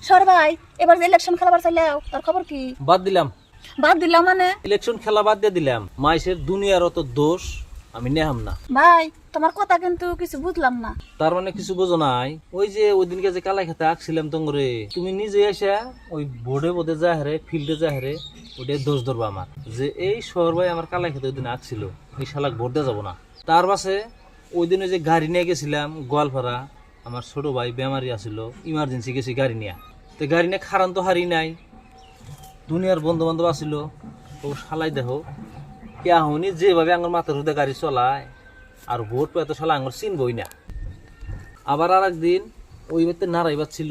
সর ভাই, এবার যে ইলেকশন খেলাবার চাইলেও তার খবর কি? বাদ দিলাম। বাদ দিলাম মানে? ইলেকশন খেলা বাদ দিয়ে দিলাম। মাইসের দুনিয়ার অত দোষ আমি নেহাম না। ভাই তোমার কথা কিন্তু কিছু বুঝলাম না। তার মানে কিছু বোঝো নাই? ওই যে ওই দিনকে যে কালাই খেতে আঁকছিলাম তোমরে, তুমি নিজে এসে ওই বোর্ডে বোধে যা হারে ফিল্ডে যা হারে ওটা দোষ ধরবো আমার, যে এই শহর ভাই আমার কালাই খেতে ওই দিন আঁকছিল, এই শালাক ভোট দিয়ে যাবো না। তার পাশে ওই দিনে যে গাড়ি নিয়ে গেছিলাম গোয়ালপাড়া, আমার ছোট ভাই বেমারি আসছিল, ইমার্জেন্সি গেছি গাড়ি নিয়ে। তো গাড়ি নিয়ে খারান তো হারি নাই, দুনিয়ার বন্ধু বান্ধব আসছিল। ও শালাই দেখো কেহনি যেভাবে আমার মাথার হতে গাড়ি চলায়, আর ভোট পেয়ে তো শালা আমার চিনবই না। আবার আর একদিন ওই ব্যক্তি নাড়াইবার ছিল,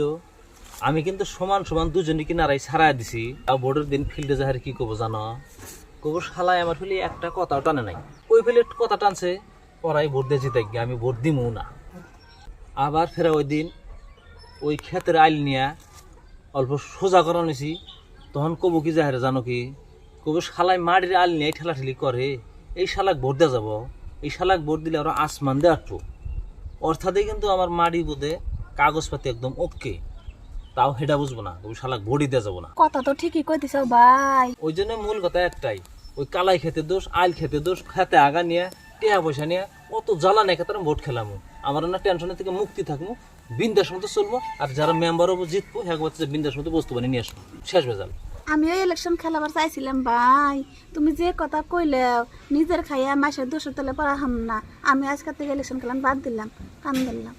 আমি কিন্তু সমান সমান দুজনকে নাড়াই ছাড়াই দিছি। আর ভোটের দিন ফিল্ডে যাহার কি করবো জানো? কবো শালাই আমার ফেলে একটা কথাও টানে নাই, ওই ফেলে কথা টানছে পরাই ভোট দিয়ে জিতে গিয়ে আমি ভোট দিমও না। আবার ফেরা ওই দিন ওই ক্ষেতের আইল নিয়ে অল্প সোজা করা নিছি, তখন কবো কি যাহারে জানো কি? কবো শালাই মাটির আইল নিয়ে ঠেলাঠেলি করে, এই শালাক ভোট দেওয়া যাব, এই শালাক ভোট দিলে ওরা আসমান দিয়ে আটবো। অর্থাৎই কিন্তু আমার মাড়ি বোধে কাগজপাতি একদম ওকে, তাও হেটা বুঝবো না, ওই শালাক ভোটই দেওয়া যাবো না। কথা তো ঠিকই কই দিছ ভাই। ওই জন্য মূল কথা একটাই, ওই কালাই খেতে দোষ, আইল খেতে দোষ, খেতে আগা নিয়ে টেহা পয়সা নিয়ে অত জ্বালা নেই খেতে ভোট খেলামো। আমার না টেনশনের থেকে মুক্তি থাকবো, বিন্দাস মতো চলবো, আর যারা মেম্বার হবো জিতবো একবার বিন্দাস মতো বস্তু বানিয়ে নিয়ে আসবো, শেষ ভেজাল। আমিও ইলেকশন খেলাবার চাইছিলাম ভাই, তুমি যে কথা কইলেও নিজের খাইয়া মাসের 200 তলে পড়া হাম না। আমি আজকে থেকে ইলেকশন খেলাম বাদ দিলাম, কান দিলাম।